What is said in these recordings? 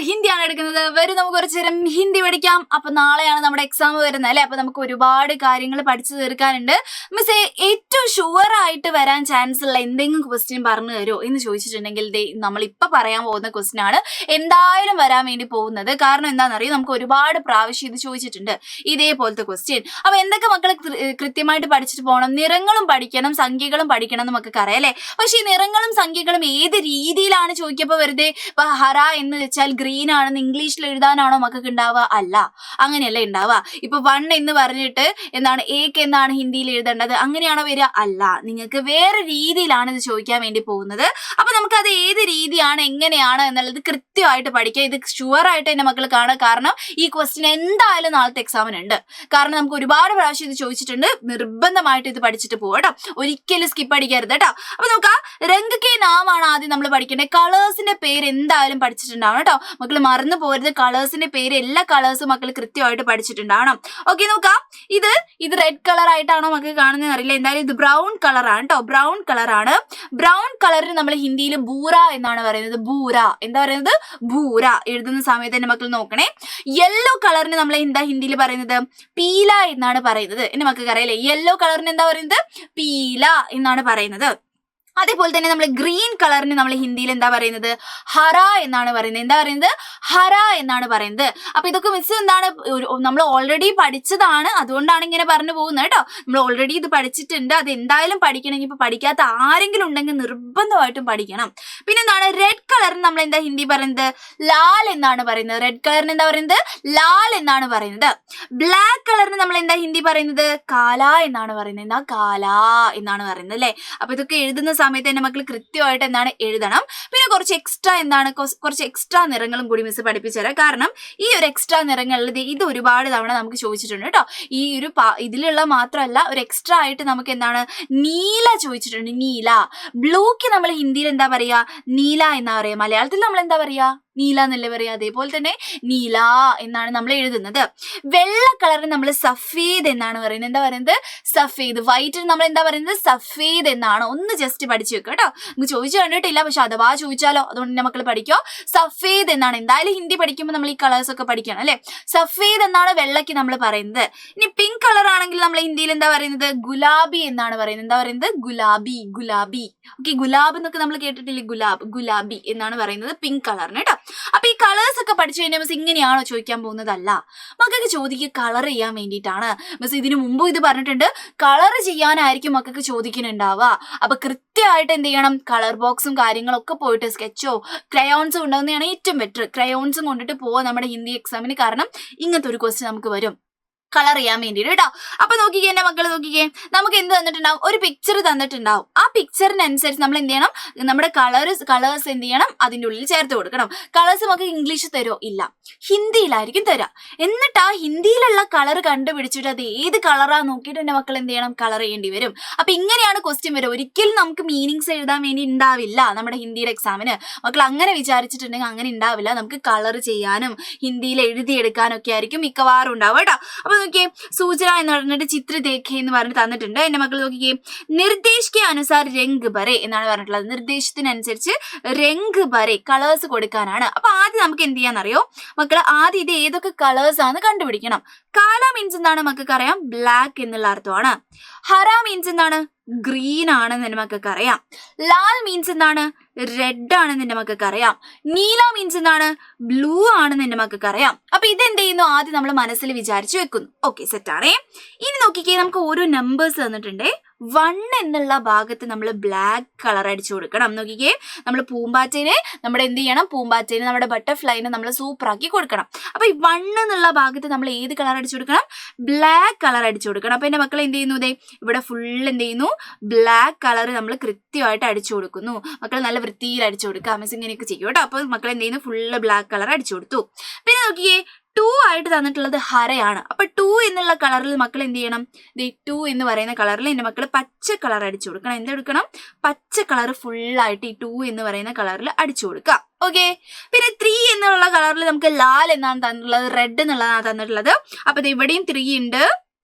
ഹിന്ദിയാണ് എടുക്കുന്നത്. വരും നമുക്ക് കുറച്ചു നേരം ഹിന്ദി പഠിക്കാം. അപ്പൊ നാളെയാണ് നമ്മുടെ എക്സാം വരുന്നത് അല്ലെ. അപ്പൊ നമുക്ക് ഒരുപാട് കാര്യങ്ങൾ പഠിച്ചു തീർക്കാനുണ്ട്. മിസ്സേ, ഏറ്റവും ഷുവർ ആയിട്ട് വരാൻ ചാൻസ് ഉള്ള എന്തെങ്കിലും ക്വസ്റ്റ്യൻ പറഞ്ഞു തരുമോ എന്ന് ചോദിച്ചിട്ടുണ്ടെങ്കിൽ നമ്മൾ ഇപ്പൊ പറയാൻ പോകുന്ന ക്വസ്റ്റ്യൻ ആണ് എന്തായാലും വരാൻ വേണ്ടി പോകുന്നത്. കാരണം എന്താണെന്നറിയോ, നമുക്ക് ഒരുപാട് പ്രാവശ്യം ഇത് ചോദിച്ചിട്ടുണ്ട് ഇതേപോലത്തെ ക്വസ്റ്റ്യൻ. അപ്പൊ എന്തൊക്കെ മക്കൾ കൃത്യമായിട്ട് പഠിച്ചിട്ട് പോകണം? നിറങ്ങളും പഠിക്കണം, സംഖ്യകളും പഠിക്കണം എന്ന് നമുക്ക് അറിയാം അല്ലെ. പക്ഷെ ഈ നിറങ്ങളും സംഖ്യകളും ഏത് രീതിയിലാണ് ചോദിക്കപ്പോ വെറുതെ ഇപ്പൊ ഹറ എന്ന് വെച്ചാൽ ഗ്രീൻ ആണെന്ന് ഇംഗ്ലീഷിൽ എഴുതാനാണോ മക്കൾക്ക് ഉണ്ടാവുക? അല്ല, അങ്ങനെയല്ല ഉണ്ടാവുക. ഇപ്പൊ 1 എന്ന് പറഞ്ഞിട്ട് എന്താണ് ഏക്ക് എന്നാണ് ഹിന്ദിയിൽ എഴുതേണ്ടത്, അങ്ങനെയാണോ വരിക? അല്ല, നിങ്ങൾക്ക് വേറെ രീതിയിലാണ് ഇത് ചോദിക്കാൻ വേണ്ടി പോകുന്നത്. അപ്പൊ നമുക്കത് ഏത് രീതിയാണ് എങ്ങനെയാണ് എന്നുള്ളത് കൃത്യമായിട്ട് പഠിക്കുക. ഇത് ഷുവർ ആയിട്ട് എന്റെ മക്കൾ കാണുക. കാരണം ഈ ക്വസ്റ്റ്യൻ എന്തായാലും നാളത്തെ എക്സാമിനുണ്ട്. കാരണം നമുക്ക് ഒരുപാട് പ്രാവശ്യം ഇത് ചോദിച്ചിട്ടുണ്ട്. നിർബന്ധമായിട്ട് ഇത് പഠിച്ചിട്ട് പോവാം കേട്ടോ, ഒരിക്കലും സ്കിപ്പ് അടിക്കരുത് കേട്ടോ. അപ്പൊ നോക്കാം, രംഗ് കെ നാമാണ് ആദ്യം നമ്മൾ പഠിക്കേണ്ടത്. കളേഴ്സിന്റെ പേര് എന്തായാലും പഠിച്ചിട്ടുണ്ടാവണം കേട്ടോ. മക്കൾ മറന്നു പോരുത്, കളേഴ്സിന്റെ പേര് എല്ലാ കളേഴ്സും മക്കൾ കൃത്യമായിട്ട് പഠിച്ചിട്ടുണ്ടാവണം. ഓക്കെ, നോക്കാം. ഇത് റെഡ് കളർ ആയിട്ടാണോ മക്കൾ കാണുന്നത് അറിയില്ല. എന്തായാലും ഇത് ബ്രൗൺ കളറാണ് കേട്ടോ, ബ്രൗൺ കളറാണ്. ബ്രൗൺ കളറിന് നമ്മൾ ഹിന്ദിയിൽ ബൂറ എന്നാണ് പറയുന്നത്. ബൂറ എന്താ പറയുന്നത്? ബൂറ. എഴുതുന്ന സമയത്ത് തന്നെ മക്കൾ നോക്കണേ. യെല്ലോ കളറിന് നമ്മൾ എന്താ ഹിന്ദിയിൽ പറയുന്നത്? പീല എന്നാണ് പറയുന്നത്. എന്റെ മക്കൾക്ക് അറിയില്ലേ, യെല്ലോ കളറിന് എന്താ പറയുന്നത്? പീല എന്നാണ് പറയുന്നത്. അതേപോലെ തന്നെ നമ്മൾ ഗ്രീൻ കളറിന് നമ്മൾ ഹിന്ദിയിൽ എന്താ പറയുന്നത്? ഹറ എന്നാണ് പറയുന്നത്. എന്താ പറയുന്നത്? ഹറ എന്നാണ് പറയുന്നത്. അപ്പൊ ഇതൊക്കെ മിസ് എന്താണ്, നമ്മൾ ഓൾറെഡി പഠിച്ചതാണ്, അതുകൊണ്ടാണ് ഇങ്ങനെ പറഞ്ഞു പോകുന്നത് കേട്ടോ. നമ്മൾ ഓൾറെഡി ഇത് പഠിച്ചിട്ടുണ്ട്. അത് എന്തായാലും പഠിക്കണമെങ്കിൽ ഇപ്പൊ പഠിക്കാത്ത ആരെങ്കിലും ഉണ്ടെങ്കിൽ നിർബന്ധമായിട്ടും പഠിക്കണം. പിന്നെ എന്താണ്, റെഡ് കളറിന് നമ്മൾ എന്താ ഹിന്ദി പറയുന്നത്? ലാൽ എന്നാണ് പറയുന്നത്. റെഡ് കളറിന് എന്താ പറയുന്നത്? ലാൽ എന്നാണ് പറയുന്നത്. ബ്ലാക്ക് കളറിന് നമ്മൾ എന്താ ഹിന്ദി പറയുന്നത്? കാല എന്നാണ് പറയുന്നത്. എന്താ? കാല എന്നാണ് പറയുന്നത് അല്ലെ. അപ്പൊ ഇതൊക്കെ എഴുതുന്ന സമയത്ത് എന്റെ മക്കൾ കൃത്യമായിട്ട് എന്താണ് എഴുതണം. പിന്നെ കുറച്ച് എക്സ്ട്രാ നിറങ്ങളും കൂടി മിസ് പഠിപ്പിച്ചു തരാം. കാരണം ഈ ഒരു എക്സ്ട്രാ നിറങ്ങളിൽ ഇത് ഒരുപാട് തവണ നമുക്ക് ചോദിച്ചിട്ടുണ്ട് കേട്ടോ. ഈ ഒരു ഇതിലുള്ള മാത്രമല്ല, ഒരു എക്സ്ട്രാ ആയിട്ട് നമുക്ക് എന്താണ് നീല ചോദിച്ചിട്ടുണ്ട്. നീല. ബ്ലൂക്ക് നമ്മൾ ഹിന്ദിയിൽ എന്താ പറയാ? നീല എന്നാ പറയാ. മലയാളത്തിൽ നമ്മൾ എന്താ പറയാ? നീല എന്നല്ലേ പറയാ. അതേപോലെ തന്നെ നീല എന്നാണ് നമ്മൾ എഴുതുന്നത്. വെള്ള കളറിന് നമ്മൾ സഫീദ് എന്നാണ് പറയുന്നത്. എന്താ പറയുന്നത്? സഫീദ്. വൈറ്റിന് നമ്മൾ എന്താ പറയുന്നത്? സഫീദ് എന്നാണ്. ഒന്ന് ജസ്റ്റ് പഠിച്ചു വെക്കുക കേട്ടോ. നമുക്ക് ചോദിച്ചു കണ്ടിട്ടില്ല, പക്ഷെ അഥവാ ചോദിച്ചാലോ, അതുകൊണ്ട് തന്നെ മക്കൾ പഠിക്കോ. സഫീദ് എന്നാണ്. എന്തായാലും ഹിന്ദി പഠിക്കുമ്പോൾ നമ്മൾ ഈ കളേഴ്സ് ഒക്കെ പഠിക്കണം അല്ലെ. സഫീദ് എന്നാണ് വെള്ളയ്ക്ക് നമ്മൾ പറയുന്നത്. ഇനി പിങ്ക് കളർ ആണെങ്കിൽ നമ്മൾ ഹിന്ദിയിൽ എന്താ പറയുന്നത്? ഗുലാബി എന്നാണ് പറയുന്നത്. എന്താ പറയുന്നത്? ഗുലാബി. ഗുലാബി. ഓക്കെ, ഗുലാബ് എന്നൊക്കെ നമ്മൾ കേട്ടിട്ടില്ലേ? ഗുലാബി എന്നാണ് പറയുന്നത് പിങ്ക് കളറിന് കേട്ടോ. അപ്പൊ ഈ കളേഴ്സ് ഒക്കെ പഠിച്ചു കഴിഞ്ഞാൽ മിസ് ഇങ്ങനെയാണോ ചോദിക്കാൻ പോകുന്നതല്ല. മക്കൾക്ക് ചോദിക്കുക കളർ ചെയ്യാൻ വേണ്ടിയിട്ടാണ്. മിസ് ഇതിനു മുമ്പ് ഇത് പറഞ്ഞിട്ടുണ്ട്, കളർ ചെയ്യാനായിരിക്കും മക്കൾക്ക് ചോദിക്കുന്നുണ്ടാവുക. അപ്പൊ കൃത്യമായിട്ട് എന്ത് ചെയ്യണം? കളർ ബോക്സും കാര്യങ്ങളൊക്കെ പോയിട്ട് സ്കെച്ചോ ക്രയോൺസോ ഉണ്ടാവുന്നതാണ് ഏറ്റവും ബെറ്റർ. ക്രയോൺസും കൊണ്ടിട്ട് പോവാം നമ്മുടെ ഹിന്ദി എക്സാമിന്. കാരണം ഇങ്ങനത്തെ ഒരു ക്വസ്റ്റ്യൻ നമുക്ക് വരും കളർ ചെയ്യാൻ വേണ്ടിയിട്ട് കേട്ടോ. അപ്പൊ നോക്കിക്കേ എന്റെ മക്കൾ, നോക്കിക്കേ, നമുക്ക് എന്ത് തന്നിട്ടുണ്ടാവും? ഒരു പിക്ചർ തന്നിട്ടുണ്ടാവും. ആ പിക്ചറിനനുസരിച്ച് നമ്മൾ എന്ത് ചെയ്യണം? നമ്മുടെ കളേഴ്സ് എന്ത് ചെയ്യണം? അതിൻ്റെ ഉള്ളിൽ ചേർത്ത് കൊടുക്കണം. കളേഴ്സ് നമുക്ക് ഇംഗ്ലീഷ് തരുമോ? ഇല്ല, ഹിന്ദിയിലായിരിക്കും തരാം. എന്നിട്ട് ആ ഹിന്ദിയിലുള്ള കളർ കണ്ടുപിടിച്ചിട്ട് അത് ഏത് കളറാ നോക്കിയിട്ട് എന്റെ മക്കൾ എന്ത് ചെയ്യണം? കളർ ചെയ്യേണ്ടി വരും. അപ്പൊ ഇങ്ങനെയാണ് ക്വസ്റ്റ്യൻ വരും. ഒരിക്കലും നമുക്ക് മീനിങ്സ് എഴുതാൻ വേണ്ടി ഉണ്ടാവില്ല നമ്മുടെ ഹിന്ദിയുടെ എക്സാമിന്. മക്കൾ അങ്ങനെ വിചാരിച്ചിട്ടുണ്ടെങ്കിൽ അങ്ങനെ ഉണ്ടാവില്ല. നമുക്ക് കളർ ചെയ്യാനും ഹിന്ദിയിൽ എഴുതിയെടുക്കാനും ഒക്കെ ആയിരിക്കും മിക്കവാറും ഉണ്ടാവും കേട്ടോ. അപ്പൊ നോക്കിയേ, സൂചന എന്ന് പറഞ്ഞിട്ട് ചിത്ര ദേഖേ എന്ന് പറഞ്ഞിട്ട് തന്നിട്ടുണ്ട്. എന്റെ മക്കൾ നോക്കിക്കേ, നിർദ്ദേശ് കെ അനുസാർ രംഗ് ഭരെ എന്നാണ് പറഞ്ഞിട്ടുള്ളത്. നിർദ്ദേശത്തിനനുസരിച്ച് രംഗ് ഭരെ കളേഴ്സ് കൊടുക്കാനാണ്. അപ്പൊ ആദ്യം നമുക്ക് എന്ത് ചെയ്യാന്നറിയോ മക്കൾ? ആദ്യം ഇത് ഏതൊക്കെ കളേഴ്സ് ആണ് കണ്ടുപിടിക്കണം. കാല മീൻസ് എന്താണ് മക്കൾക്ക് അറിയാം? ബ്ലാക്ക് എന്നുള്ള അർത്ഥമാണ്. ഹറ മീൻസ് എന്താണ്? ഗ്രീൻ ആണെന്ന് എന്റെ മക്കൾക്ക് അറിയാം. ലാൽ മീൻസ് എന്താണ്? റെഡ് ആണെന്ന് എന്റെ മക്കൾക്ക് അറിയാം. നീല മീൻസ് എന്താണ്? ബ്ലൂ ആണെന്ന് എന്റെ മക്കൾക്ക് അറിയാം. അപ്പൊ ഇതെന്ത് ചെയ്യുന്നു? ആദ്യം നമ്മൾ മനസ്സിൽ വിചാരിച്ചു വെക്കുന്നു. ഓക്കെ, സെറ്റാണേ. ഇനി നോക്കിക്കേ, നമുക്ക് ഓരോ നമ്പേഴ്സ് തന്നിട്ടുണ്ടേ. 1 എന്നുള്ള ഭാഗത്ത് നമ്മൾ ബ്ലാക്ക് കളർ അടിച്ചു കൊടുക്കണം. നോക്കിക്കേ, നമ്മൾ പൂമ്പാറ്റേനെ നമ്മുടെ എന്ത് ചെയ്യണം? പൂമ്പാറ്റേനെ നമ്മുടെ ബട്ടർഫ്ലൈനെ നമ്മൾ സൂപ്പറാക്കി കൊടുക്കണം. അപ്പൊ ഈ 1 എന്നുള്ള ഭാഗത്ത് നമ്മൾ ഏത് കളർ അടിച്ചു കൊടുക്കണം? ബ്ലാക്ക് കളർ അടിച്ചു കൊടുക്കണം. അപ്പൊ എന്റെ മക്കൾ എന്ത് ചെയ്യുന്നു? ഇതേ ഇവിടെ ഫുൾ എന്ത് ചെയ്യുന്നു? ബ്ലാക്ക് കളർ നമ്മൾ കൃത്യമായിട്ട് അടിച്ചു കൊടുക്കുന്നു. മക്കൾ നല്ല വൃത്തിയിൽ അടിച്ചു കൊടുക്കുക. മിസ് ഇങ്ങനെയൊക്കെ ചെയ്യും കേട്ടോ. അപ്പൊ മക്കൾ എന്ത് ചെയ്യുന്നു? ഫുള്ള് ബ്ലാക്ക് കളർ അടിച്ചു കൊടുത്തു. പിന്നെ നോക്കിയേ, 2 ആയിട്ട് തന്നിട്ടുള്ളത് ഹരയാണ്. അപ്പൊ 2 എന്നുള്ള കളറിൽ മക്കൾ എന്ത് ചെയ്യണം? 2 എന്ന് പറയുന്ന കളറിൽ എന്റെ മക്കൾ പച്ച കളർ അടിച്ചു കൊടുക്കണം. എന്തെടുക്കണം? പച്ച കളർ ഫുള്ളായിട്ട് ഈ 2 എന്ന് പറയുന്ന കളറിൽ അടിച്ചു കൊടുക്കുക. ഓക്കെ, പിന്നെ 3 എന്നുള്ള കളറിൽ നമുക്ക് ലാൽ എന്നാണ് തന്നിട്ടുള്ളത്, റെഡ് എന്നുള്ളതാണ് തന്നിട്ടുള്ളത്. അപ്പൊ ഇത് ഇവിടെയും 3 ഉണ്ട്,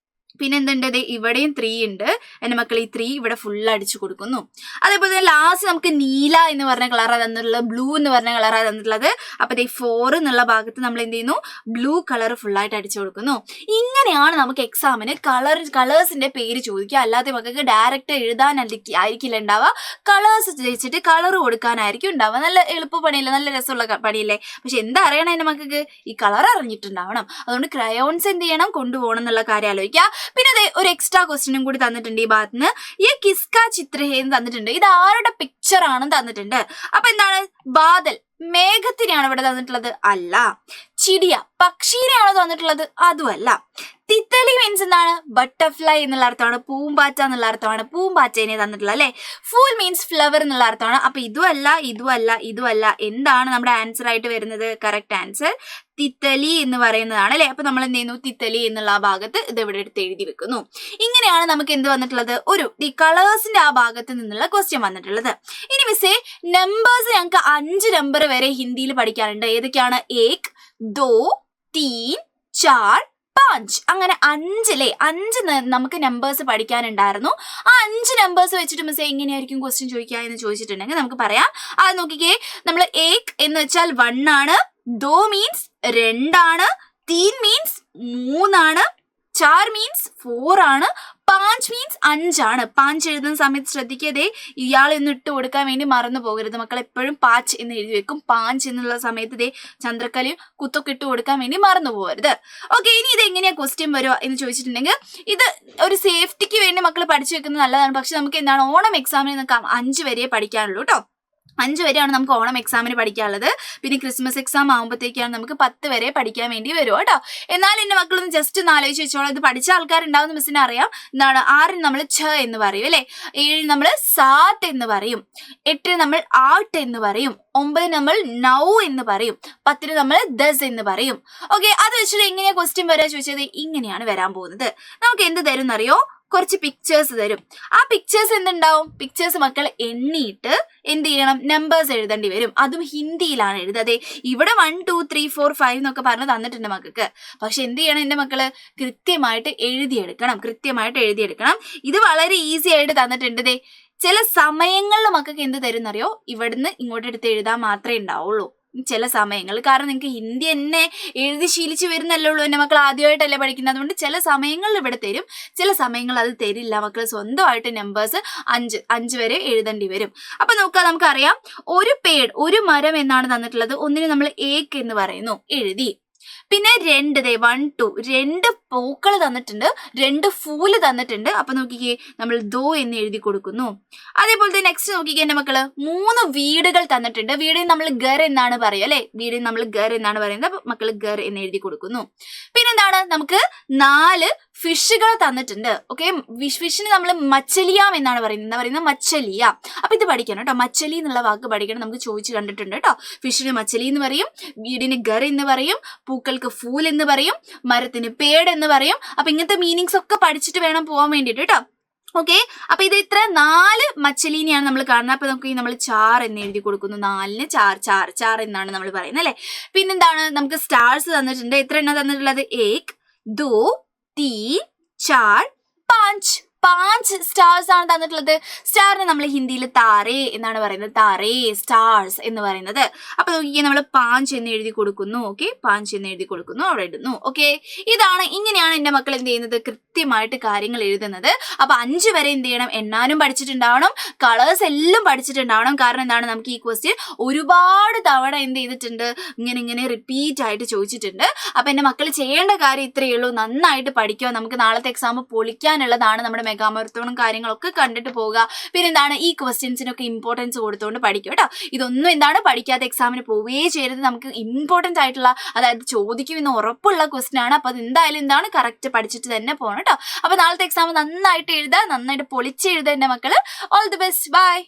പിന്നെ എന്തുണ്ട്, ഇവിടെയും 3 ഉണ്ട്. എൻ്റെ മക്കൾ ഈ 3 ഇവിടെ ഫുൾ അടിച്ചു കൊടുക്കുന്നു. അതേപോലെ തന്നെ ലാസ്റ്റ് നമുക്ക് നീല എന്ന് പറഞ്ഞ കളറാണ് തന്നിട്ടുള്ളത്, ബ്ലൂ എന്ന് പറഞ്ഞ കളറാണ് തന്നിട്ടുള്ളത്. അപ്പോൾ 4 എന്നുള്ള ഭാഗത്ത് നമ്മൾ എന്ത് ചെയ്യുന്നു, ബ്ലൂ കളർ ഫുള്ളായിട്ട് അടിച്ചു കൊടുക്കുന്നു. ഇങ്ങനെയാണ് നമുക്ക് എക്സാമിന് കളേഴ്സിന്റെ പേര് ചോദിക്കുക. അല്ലാതെ മക്കൾക്ക് ഡയറക്റ്റ് എഴുതാൻ ആയിരിക്കില്ല ഉണ്ടാവുക, കളേഴ്സ് വെച്ചിട്ട് കളർ കൊടുക്കാനായിരിക്കും ഉണ്ടാവുക. നല്ല എളുപ്പ പണിയല്ലേ, നല്ല രസമുള്ള പണിയല്ലേ. പക്ഷെ എന്താ അറിയണം എൻ്റെ മക്കൾക്ക്, ഈ കളർ അറിഞ്ഞിട്ടുണ്ടാവണം. അതുകൊണ്ട് ക്രയോൺസ് എന്ത് ചെയ്യണം, കൊണ്ടുപോകണം എന്നുള്ള കാര്യം ആലോചിക്കുക. പിന്നെ ഒരു എക്സ്ട്രാ ക്വസ്റ്റ്യനും കൂടി തന്നിട്ടുണ്ട് ഈ ഭാഗത്തുനിന്ന്. ഈ കിസ്ക ചിത്രഹേന്ന് തന്നിട്ടുണ്ട്. ഇത് ആരുടെ പിക്ചർ ആണെന്ന് തന്നിട്ടുണ്ട്. അപ്പൊ എന്താണ്, ബാദൽ മേഘത്തിനെയാണ് ഇവിടെ തന്നിട്ടുള്ളത്? അല്ല. ചിടിയ പക്ഷീനെയാണോ തന്നിട്ടുള്ളത്? അതുമല്ല. തിത്തലി മീൻസ് എന്താണ്, ബട്ടർഫ്ലൈ എന്നുള്ള അർത്ഥമാണ്, പൂമ്പാറ്റ എന്നുള്ള അർത്ഥമാണ്, പൂമ്പാറ്റേനെ തന്നിട്ടുള്ളത് അല്ലെ. ഫൂൾ മീൻസ് ഫ്ലവർ എന്നുള്ള അർത്ഥമാണ്. അപ്പൊ ഇതുമല്ല. എന്താണ് നമ്മുടെ ആൻസർ ആയിട്ട് വരുന്നത്? കറക്റ്റ് ആൻസർ തിത്തലി എന്ന് പറയുന്നതാണ് അല്ലെ. അപ്പൊ നമ്മൾ എന്ത് ചെയ്യുന്നു, തിത്തലി എന്നുള്ള ആ ഭാഗത്ത് ഇത് ഇവിടെ എടുത്ത് എഴുതി വെക്കുന്നു. ഇങ്ങനെയാണ് നമുക്ക് എന്ത് വന്നിട്ടുള്ളത്, ഈ കളേഴ്സിന്റെ ആ ഭാഗത്ത് നിന്നുള്ള ക്വസ്റ്റ്യൻ വന്നിട്ടുള്ളത്. ഇനി മിസ്സേ നമ്പേഴ്സ് ഞങ്ങൾക്ക് 5 നമ്പർ വരെ ഹിന്ദിയിൽ പഠിക്കാനുണ്ട്. ഏതൊക്കെയാണ്? 1, 2, 3, 4, 5. അങ്ങനെ 5 നമുക്ക് നമ്പേഴ്സ് പഠിക്കാനുണ്ടായിരുന്നു. ആ 5 നമ്പേഴ്സ് വെച്ചിട്ട് മിസ്സേ എങ്ങനെയായിരിക്കും ക്വസ്റ്റ്യൻ ചോദിക്കുക എന്ന് ചോദിച്ചിട്ടുണ്ടെങ്കിൽ നമുക്ക് പറയാം. അത് നോക്കിക്കേ, നമ്മൾ 1 എന്ന് വെച്ചാൽ 1 ആണ്, 2 മീൻസ് 2 ആണ്, 3 മീൻസ് 3 ആണ്, 4 മീൻസ് 4 ആണ്, 5 മീൻസ് 5 ആണ്. 5 എഴുതുന്ന സമയത്ത് ശ്രദ്ധിക്കാതെ ഇയാളൊന്നും ഇട്ട് കൊടുക്കാൻ വേണ്ടി മറന്നു പോകരുത് മക്കൾ. എപ്പോഴും 5 എന്ന് എഴുതി വെക്കും. 5 എന്നുള്ള സമയത്ത് ചന്ദ്രക്കലയും കുത്തൊക്കെ ഇട്ട് കൊടുക്കാൻ വേണ്ടി മറന്നു പോകരുത്. ഓക്കെ, ഇനി ഇത് എങ്ങനെയാ ക്വസ്റ്റ്യൻ വരുക എന്ന് ചോദിച്ചിട്ടുണ്ടെങ്കിൽ, ഇത് ഒരു സേഫ്റ്റിക്ക് വേണ്ടി മക്കൾ പഠിച്ചു വെക്കുന്നത് നല്ലതാണ്. പക്ഷെ നമുക്ക് എന്താണ്, ഓണം എക്സാമിന് 5 വരെ പഠിക്കാനുള്ളൂ കേട്ടോ. 5 വരെയാണ് നമുക്ക് ഓണം എക്സാമിന് പഠിക്കാനുള്ളത്. പിന്നെ ക്രിസ്മസ് എക്സാം ആകുമ്പോഴത്തേക്കാണ് നമുക്ക് 10 വരെ പഠിക്കാൻ വേണ്ടി വരും കേട്ടോ. എന്നാൽ എൻ്റെ മക്കളൊന്ന് ജസ്റ്റ് ഒന്ന് ആലോചിച്ച് വെച്ചോളാം. ഇത് പഠിച്ച ആൾക്കാരുണ്ടാവുന്ന മിസ്സിനെ അറിയാം. എന്താണ്, 6 നമ്മൾ ഛ എന്ന് പറയും അല്ലെ, 7 നമ്മൾ സാത്ത് എന്ന് പറയും, 8 നമ്മൾ ആട്ട് എന്ന് പറയും, 9 നമ്മൾ നൗ എന്ന് പറയും, 10 നമ്മൾ ദസ് എന്ന് പറയും. ഓക്കെ, അത് വെച്ചിട്ട് എങ്ങനെയാ ക്വസ്റ്റ്യൻ വരാ ചോദിച്ചത്, ഇങ്ങനെയാണ് വരാൻ പോകുന്നത്. നമുക്ക് എന്ത് തരും എന്നറിയോ, കുറച്ച് പിക്ചേഴ്സ് തരും. ആ പിക്ചേഴ്സ് എന്തുണ്ടാവും, പിക്ചേഴ്സ് മക്കൾ എണ്ണിയിട്ട് എന്ത് ചെയ്യണം, നമ്പേഴ്സ് എഴുതേണ്ടി വരും. അതും ഹിന്ദിയിലാണ് എഴുതാതെ. ഇവിടെ 1, 2, 3, 4, 5 എന്നൊക്കെ പറഞ്ഞ് തന്നിട്ടുണ്ട് മക്കൾക്ക്. പക്ഷെ എന്ത് ചെയ്യണം എൻ്റെ മക്കള്, കൃത്യമായിട്ട് എഴുതിയെടുക്കണം. ഇത് വളരെ ഈസി ആയിട്ട് തന്നിട്ടുണ്ട്. ചില സമയങ്ങളിൽ മക്കൾക്ക് എന്ത് തരും എന്നറിയോ, ഇവിടുന്ന് ഇങ്ങോട്ട് എടുത്ത് എഴുതാൻ മാത്രമേ ഉണ്ടാവുള്ളൂ ചില സമയങ്ങൾ. കാരണം നിങ്ങൾക്ക് ഹിന്ദി എന്നെ എഴുതി ശീലിച്ച് വരുന്നല്ലേ ഉള്ളൂ, എൻ്റെ മക്കൾ ആദ്യമായിട്ടല്ലേ പഠിക്കുന്നത്. അതുകൊണ്ട് ചില സമയങ്ങളിൽ ഇവിടെ തരും, ചില സമയങ്ങൾ അത് തരില്ല. മക്കൾ സ്വന്തമായിട്ട് നമ്പേഴ്സ് 5 വരെ എഴുതേണ്ടി വരും. അപ്പൊ നോക്കാം, നമുക്കറിയാം ഒരു മരം എന്നാണ് തന്നിട്ടുള്ളത്. ഒന്നിന് നമ്മൾ ഏക്ക് എന്ന് പറയുന്നു, എഴുതി. പിന്നെ 2 1 2 2 പൂക്കൾ തന്നിട്ടുണ്ട്, 2 ഫൂല് തന്നിട്ടുണ്ട്. അപ്പൊ നോക്കിക്കേ, നമ്മൾ ദോ എന്ന് എഴുതി കൊടുക്കുന്നു. അതേപോലെ തന്നെ നെക്സ്റ്റ് നോക്കിക്കേ എൻ്റെ മക്കള്, 3 വീടുകൾ തന്നിട്ടുണ്ട്. വീടിന് നമ്മൾ ഗർ എന്നാണ് പറയുക അല്ലെ, വീടിന് നമ്മൾ ഗർ എന്നാണ് പറയുന്നത്. അപ്പൊ മക്കള് ഗർ എന്ന് എഴുതി കൊടുക്കുന്നു. പിന്നെന്താണ്, നമുക്ക് 4 ഫിഷുകൾ തന്നിട്ടുണ്ട്. ഓക്കെ, ഫിഷിന് നമ്മൾ മച്ചലിയാം എന്നാണ് പറയുന്നത്. എന്താ പറയുന്നത്, മച്ചലിയ. അപ്പൊ ഇത് പഠിക്കണം കേട്ടോ, മച്ചലി എന്നുള്ള വാക്ക് പഠിക്കണം. നമുക്ക് ചോദിച്ചു കണ്ടിട്ടുണ്ട് കേട്ടോ. ഫിഷിന് മച്ചലി എന്ന് പറയും, വീടിന് ഗർ എന്ന് പറയും, പൂക്കൾക്ക് ഫൂൽ എന്ന് പറയും, മരത്തിന് പേട് എന്ന് പറയും. അപ്പൊ ഇങ്ങനത്തെ മീനിങ്സ് ഒക്കെ പഠിച്ചിട്ട് വേണം പോകാൻ വേണ്ടിയിട്ട് കേട്ടോ. ഓക്കെ, അപ്പൊ ഇത് ഇത്ര 4 മച്ചലീനെയാണ് നമ്മൾ കാണുന്നത്. അപ്പൊ നമുക്ക് നമ്മൾ 4 എന്ന് എഴുതി കൊടുക്കുന്നു. 4ന് ചാർ എന്നാണ് നമ്മൾ പറയുന്നത് അല്ലെ. പിന്നെന്താണ്, നമുക്ക് സ്റ്റാർസ് തന്നിട്ടുണ്ട്. എത്ര എണ്ണം തന്നിട്ടുള്ളത്, 1 2 3 4 5 സ്റ്റാർസ് ആണ് തന്നിട്ടുള്ളത്. സ്റ്റാറിന് നമ്മൾ ഹിന്ദിയിൽ താരേ എന്നാണ് പറയുന്നത്. താരേ, സ്റ്റാർസ് എന്ന് പറയുന്നത്. അപ്പൊ നോക്കിയാൽ നമ്മൾ 5 എന്ന് എഴുതി കൊടുക്കുന്നു. ഓക്കെ, 5 എന്ന് എഴുതി കൊടുക്കുന്നു, അവിടെ ഇടുന്നു. ഓക്കെ, ഇങ്ങനെയാണ് എൻ്റെ മക്കൾ എന്ത് ചെയ്യുന്നത്, കൃത്യമായിട്ട് കാര്യങ്ങൾ എഴുതുന്നത്. അപ്പൊ 5 വരെ എന്ത് ചെയ്യണം, എണ്ണാനും പഠിച്ചിട്ടുണ്ടാവണം, കളേഴ്സ് എല്ലാം പഠിച്ചിട്ടുണ്ടാവണം. കാരണം എന്താണ്, നമുക്ക് ഈ ക്വസ്റ്റ്യൻ ഒരുപാട് തവണ എന്ത് ചെയ്തിട്ടുണ്ട്, ഇങ്ങനെ റിപ്പീറ്റ് ആയിട്ട് ചോദിച്ചിട്ടുണ്ട്. അപ്പൊ എൻ്റെ മക്കൾ ചെയ്യേണ്ട കാര്യം ഇത്രയേ ഉള്ളൂ, നന്നായിട്ട് പഠിക്കുക. നമുക്ക് നാളത്തെ എക്സാം പൊളിക്കാനുള്ളതാണ്. നമ്മുടെ മെഗാ മാരത്തോണും കാര്യങ്ങളൊക്കെ കണ്ടിട്ട് പോവുക. പിന്നെ എന്താണ്, ഈ ക്വസ്റ്റ്യൻസിനൊക്കെ ഇമ്പോർട്ടൻസ് കൊടുത്തുകൊണ്ട് പഠിക്കുക കേട്ടോ. ഇതൊന്നും എന്താണ് പഠിക്കാതെ എക്സാമിന് പോവുകയേ ചെയ്യരുത്. നമുക്ക് ഇമ്പോർട്ടൻ്റ് ആയിട്ടുള്ള, അതായത് ചോദിക്കുമെന്ന് ഉറപ്പുള്ള ക്വസ്റ്റ്യൻ ആണ്. അപ്പൊ അത് എന്തായാലും എന്താണ് കറക്റ്റ് പഠിച്ചിട്ട് തന്നെ പോകണം കേട്ടോ. അപ്പൊ നാളത്തെ എക്സാം നന്നായിട്ട് എഴുതുക, നന്നായിട്ട് പൊളിച്ചെഴുതുക എൻ്റെ മക്കള്. All the best, by.